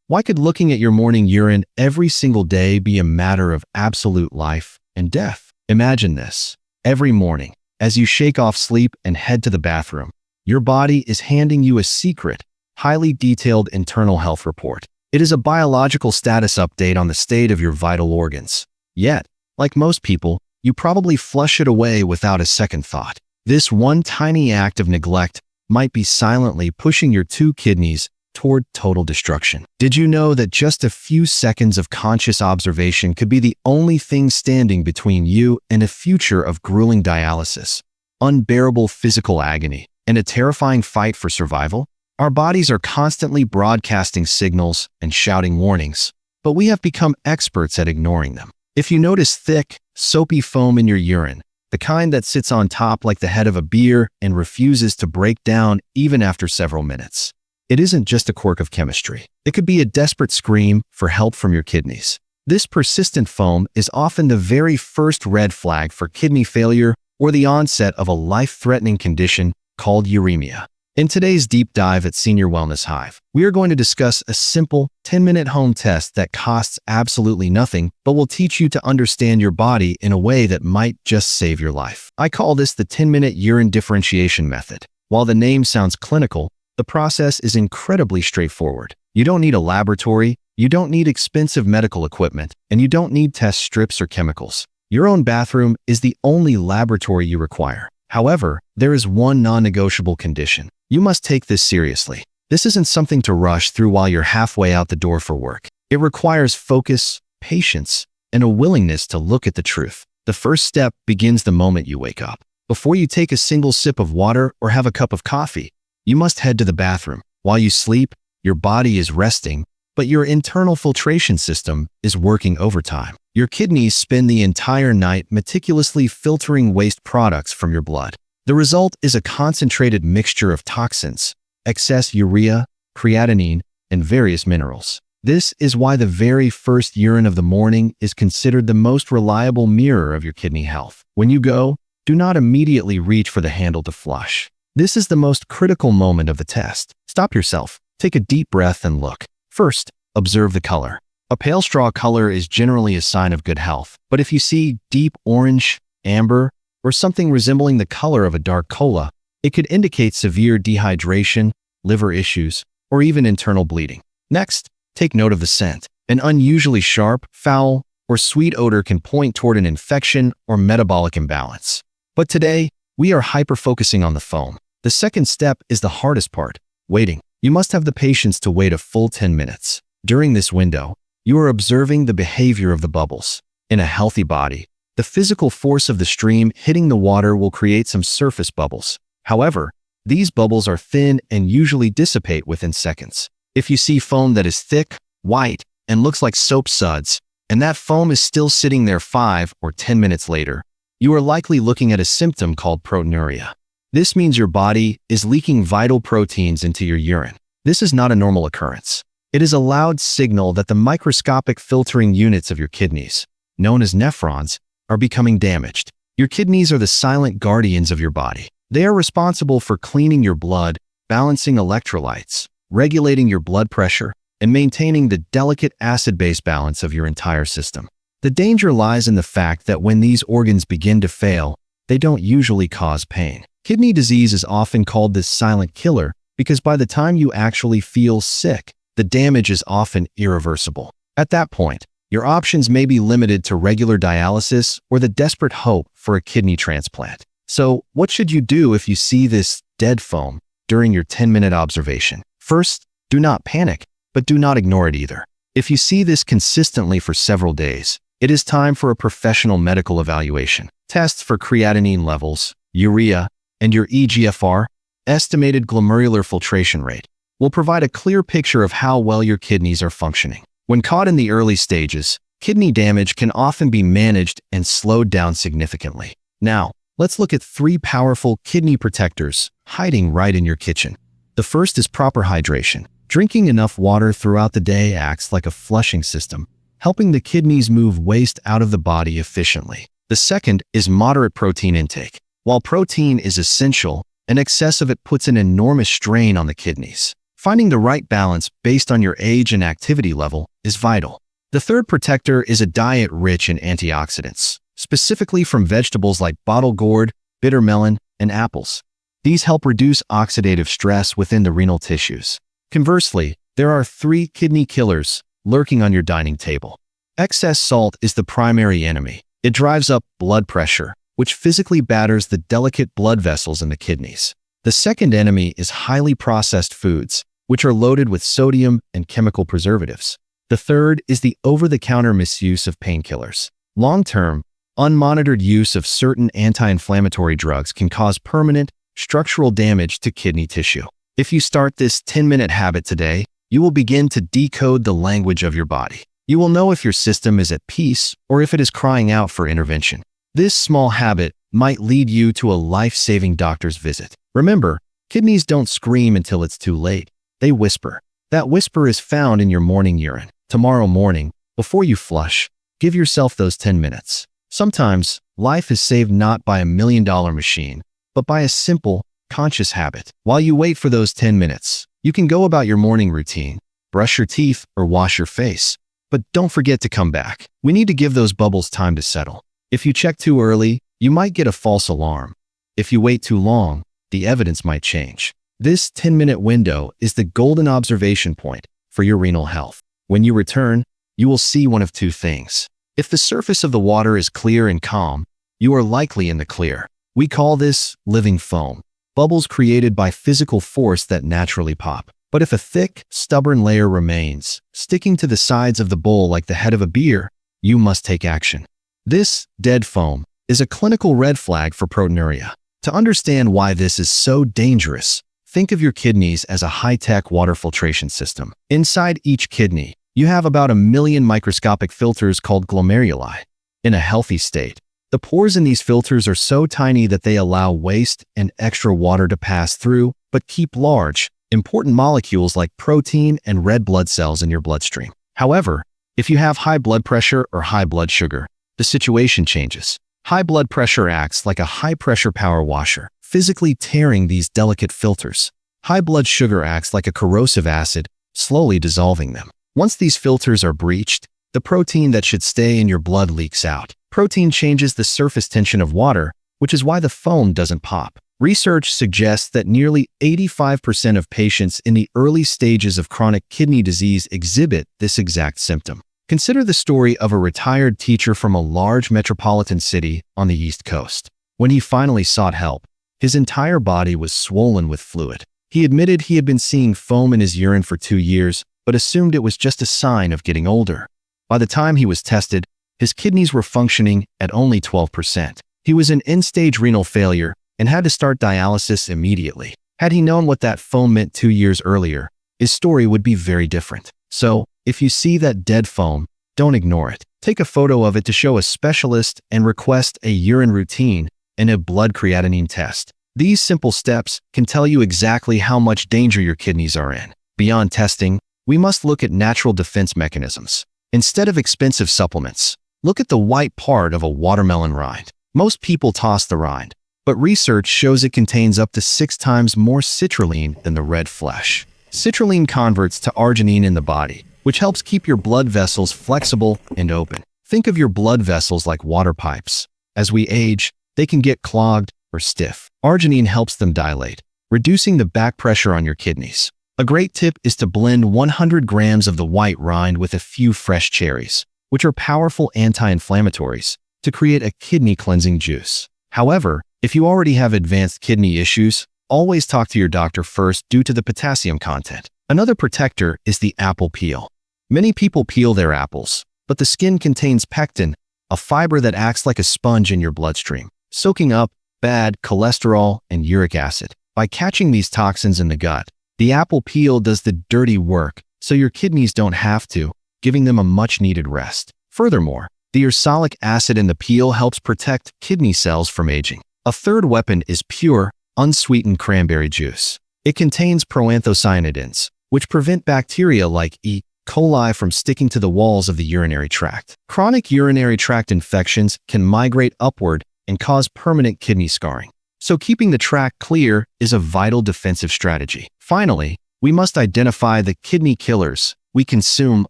Why could looking at your morning urine every single day be a matter of absolute life and death? Imagine this. Every morning, as you shake off sleep and head to the bathroom, your body is handing you a secret, highly detailed internal health report. It is a biological status update on the state of your vital organs. Yet, like most people, you probably flush it away without a second thought. This one tiny act of neglect might be silently pushing your two kidneys toward total destruction. Did you know that just a few seconds of conscious observation could be the only thing standing between you and a future of grueling dialysis, unbearable physical agony, and a terrifying fight for survival? Our bodies are constantly broadcasting signals and shouting warnings, but we have become experts at ignoring them. If you notice thick, soapy foam in your urine, the kind that sits on top like the head of a beer and refuses to break down even after several minutes, it isn't just a quirk of chemistry. It could be a desperate scream for help from your kidneys. This persistent foam is often the very first red flag for kidney failure or the onset of a life-threatening condition called uremia. In today's deep dive at Senior Wellness Hive, we are going to discuss a simple 10-minute home test that costs absolutely nothing, but will teach you to understand your body in a way that might just save your life. I call this the 10-minute urine differentiation method. While the name sounds clinical, the process is incredibly straightforward. You don't need a laboratory, you don't need expensive medical equipment, and you don't need test strips or chemicals. Your own bathroom is the only laboratory you require. However, there is one non-negotiable condition. You must take this seriously. This isn't something to rush through while you're halfway out the door for work. It requires focus, patience, and a willingness to look at the truth. The first step begins the moment you wake up. Before you take a single sip of water or have a cup of coffee, you must head to the bathroom. While you sleep, your body is resting, but your internal filtration system is working overtime. Your kidneys spend the entire night meticulously filtering waste products from your blood. The result is a concentrated mixture of toxins, excess urea, creatinine, and various minerals. This is why the very first urine of the morning is considered the most reliable mirror of your kidney health. When you go, do not immediately reach for the handle to flush. This is the most critical moment of the test. Stop yourself, take a deep breath and look. First, observe the color. A pale straw color is generally a sign of good health, but if you see deep orange, amber, or something resembling the color of a dark cola, it could indicate severe dehydration, liver issues, or even internal bleeding. Next, take note of the scent. An unusually sharp, foul, or sweet odor can point toward an infection or metabolic imbalance. But today, we are hyper-focusing on the foam. The second step is the hardest part, waiting. You must have the patience to wait a full 10 minutes. During this window, you are observing the behavior of the bubbles. In a healthy body, the physical force of the stream hitting the water will create some surface bubbles. However, these bubbles are thin and usually dissipate within seconds. If you see foam that is thick, white, and looks like soap suds, and that foam is still sitting there 5 or 10 minutes later, you are likely looking at a symptom called proteinuria. This means your body is leaking vital proteins into your urine. This is not a normal occurrence. It is a loud signal that the microscopic filtering units of your kidneys, known as nephrons, are becoming damaged. Your kidneys are the silent guardians of your body. They are responsible for cleaning your blood, balancing electrolytes, regulating your blood pressure, and maintaining the delicate acid-base balance of your entire system. The danger lies in the fact that when these organs begin to fail, they don't usually cause pain. Kidney disease is often called this silent killer because by the time you actually feel sick, the damage is often irreversible. At that point, your options may be limited to regular dialysis or the desperate hope for a kidney transplant. So, what should you do if you see this dead foam during your 10-minute observation? First, do not panic, but do not ignore it either. If you see this consistently for several days, it is time for a professional medical evaluation. Tests for creatinine levels, urea, and your eGFR, estimated glomerular filtration rate, will provide a clear picture of how well your kidneys are functioning. When caught in the early stages, kidney damage can often be managed and slowed down significantly. Now, let's look at 3 powerful kidney protectors hiding right in your kitchen. The first is proper hydration. Drinking enough water throughout the day acts like a flushing system, helping the kidneys move waste out of the body efficiently. The second is moderate protein intake. While protein is essential, an excess of it puts an enormous strain on the kidneys. Finding the right balance based on your age and activity level is vital. The third protector is a diet rich in antioxidants, specifically from vegetables like bottle gourd, bitter melon, and apples. These help reduce oxidative stress within the renal tissues. Conversely, there are 3 kidney killers lurking on your dining table. Excess salt is the primary enemy. It drives up blood pressure, which physically batters the delicate blood vessels in the kidneys. The second enemy is highly processed foods, which are loaded with sodium and chemical preservatives. The third is the over-the-counter misuse of painkillers. Long-term, unmonitored use of certain anti-inflammatory drugs can cause permanent, structural damage to kidney tissue. If you start this 10-minute habit today, you will begin to decode the language of your body. You will know if your system is at peace or if it is crying out for intervention. This small habit might lead you to a life-saving doctor's visit. Remember, kidneys don't scream until it's too late. They whisper. That whisper is found in your morning urine. Tomorrow morning, before you flush, give yourself those 10 minutes. Sometimes, life is saved not by a $1,000,000 machine, but by a simple, conscious habit. While you wait for those 10 minutes, you can go about your morning routine, brush your teeth, or wash your face. But don't forget to come back. We need to give those bubbles time to settle. If you check too early, you might get a false alarm. If you wait too long, the evidence might change. This 10-minute window is the golden observation point for your renal health. When you return, you will see one of 2 things. If the surface of the water is clear and calm, you are likely in the clear. We call this living foam, bubbles created by physical force that naturally pop. But if a thick, stubborn layer remains, sticking to the sides of the bowl like the head of a beer, you must take action. This dead foam is a clinical red flag for proteinuria. To understand why this is so dangerous, think of your kidneys as a high-tech water filtration system. Inside each kidney, you have about 1,000,000 microscopic filters called glomeruli. In a healthy state, the pores in these filters are so tiny that they allow waste and extra water to pass through, but keep large, important molecules like protein and red blood cells in your bloodstream. However, if you have high blood pressure or high blood sugar, the situation changes. High blood pressure acts like a high-pressure power washer, physically tearing these delicate filters. High blood sugar acts like a corrosive acid, slowly dissolving them. Once these filters are breached, the protein that should stay in your blood leaks out. Protein changes the surface tension of water, which is why the foam doesn't pop. Research suggests that nearly 85% of patients in the early stages of chronic kidney disease exhibit this exact symptom. Consider the story of a retired teacher from a large metropolitan city on the East Coast. When he finally sought help, his entire body was swollen with fluid. He admitted he had been seeing foam in his urine for 2 years, but assumed it was just a sign of getting older. By the time he was tested, his kidneys were functioning at only 12%. He was in end-stage renal failure and had to start dialysis immediately. Had he known what that foam meant 2 years earlier, his story would be very different. So, if you see that dead foam, don't ignore it. Take a photo of it to show a specialist and request a urine routine and a blood creatinine test. These simple steps can tell you exactly how much danger your kidneys are in. Beyond testing, we must look at natural defense mechanisms. Instead of expensive supplements, look at the white part of a watermelon rind. Most people toss the rind, but research shows it contains up to 6 times more citrulline than the red flesh. Citrulline converts to arginine in the body, which helps keep your blood vessels flexible and open. Think of your blood vessels like water pipes. As we age, they can get clogged or stiff. Arginine helps them dilate, reducing the back pressure on your kidneys. A great tip is to blend 100 grams of the white rind with a few fresh cherries, which are powerful anti-inflammatories, to create a kidney cleansing juice. However, if you already have advanced kidney issues, always talk to your doctor first due to the potassium content. Another protector is the apple peel. Many people peel their apples, but the skin contains pectin, a fiber that acts like a sponge in your bloodstream, soaking up bad cholesterol and uric acid. By catching these toxins in the gut, the apple peel does the dirty work, so your kidneys don't have to, giving them a much-needed rest. Furthermore, the ursolic acid in the peel helps protect kidney cells from aging. A third weapon is pure, unsweetened cranberry juice. It contains proanthocyanidins, which prevent bacteria like E. coli from sticking to the walls of the urinary tract. Chronic urinary tract infections can migrate upward and cause permanent kidney scarring. So keeping the tract clear is a vital defensive strategy. Finally, we must identify the kidney killers we consume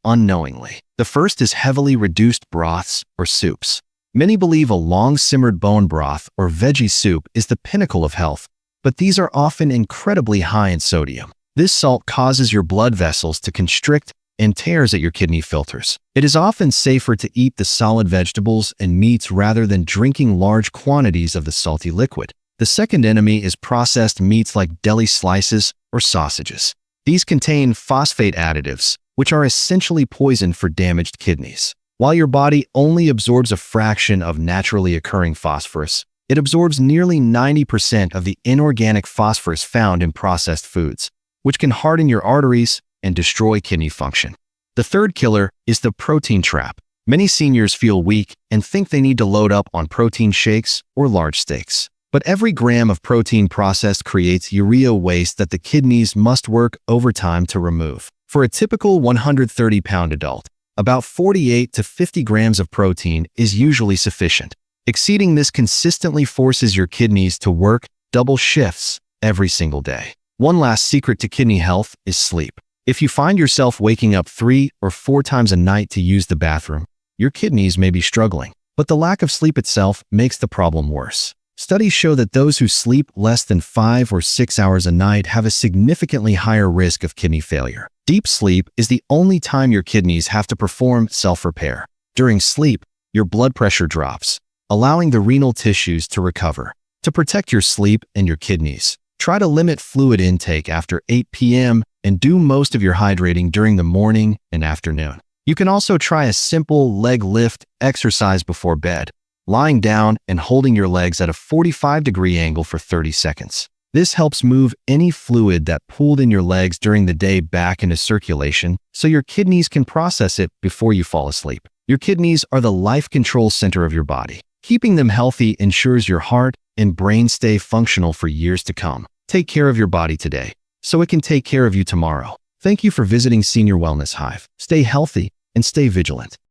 unknowingly. The first is heavily reduced broths or soups. Many believe a long-simmered bone broth or veggie soup is the pinnacle of health, but these are often incredibly high in sodium. This salt causes your blood vessels to constrict and tears at your kidney filters. It is often safer to eat the solid vegetables and meats rather than drinking large quantities of the salty liquid. The second enemy is processed meats like deli slices or sausages. These contain phosphate additives, which are essentially poison for damaged kidneys. While your body only absorbs a fraction of naturally occurring phosphorus, it absorbs nearly 90% of the inorganic phosphorus found in processed foods, which can harden your arteries and destroy kidney function. The third killer is the protein trap. Many seniors feel weak and think they need to load up on protein shakes or large steaks. But every gram of protein processed creates urea waste that the kidneys must work overtime to remove. For a typical 130-pound adult, about 48 to 50 grams of protein is usually sufficient. Exceeding this consistently forces your kidneys to work double shifts every single day. One last secret to kidney health is sleep. If you find yourself waking up 3 or 4 times a night to use the bathroom, your kidneys may be struggling. But the lack of sleep itself makes the problem worse. Studies show that those who sleep less than 5 or 6 hours a night have a significantly higher risk of kidney failure. Deep sleep is the only time your kidneys have to perform self-repair. During sleep, your blood pressure drops, allowing the renal tissues to recover. To protect your sleep and your kidneys, try to limit fluid intake after 8 p.m. and do most of your hydrating during the morning and afternoon. You can also try a simple leg lift exercise before bed, lying down and holding your legs at a 45-degree angle for 30 seconds. This helps move any fluid that pooled in your legs during the day back into circulation so your kidneys can process it before you fall asleep. Your kidneys are the life control center of your body. Keeping them healthy ensures your heart and brain stay functional for years to come. Take care of your body today, so it can take care of you tomorrow. Thank you for visiting Senior Wellness Hive. Stay healthy and stay vigilant.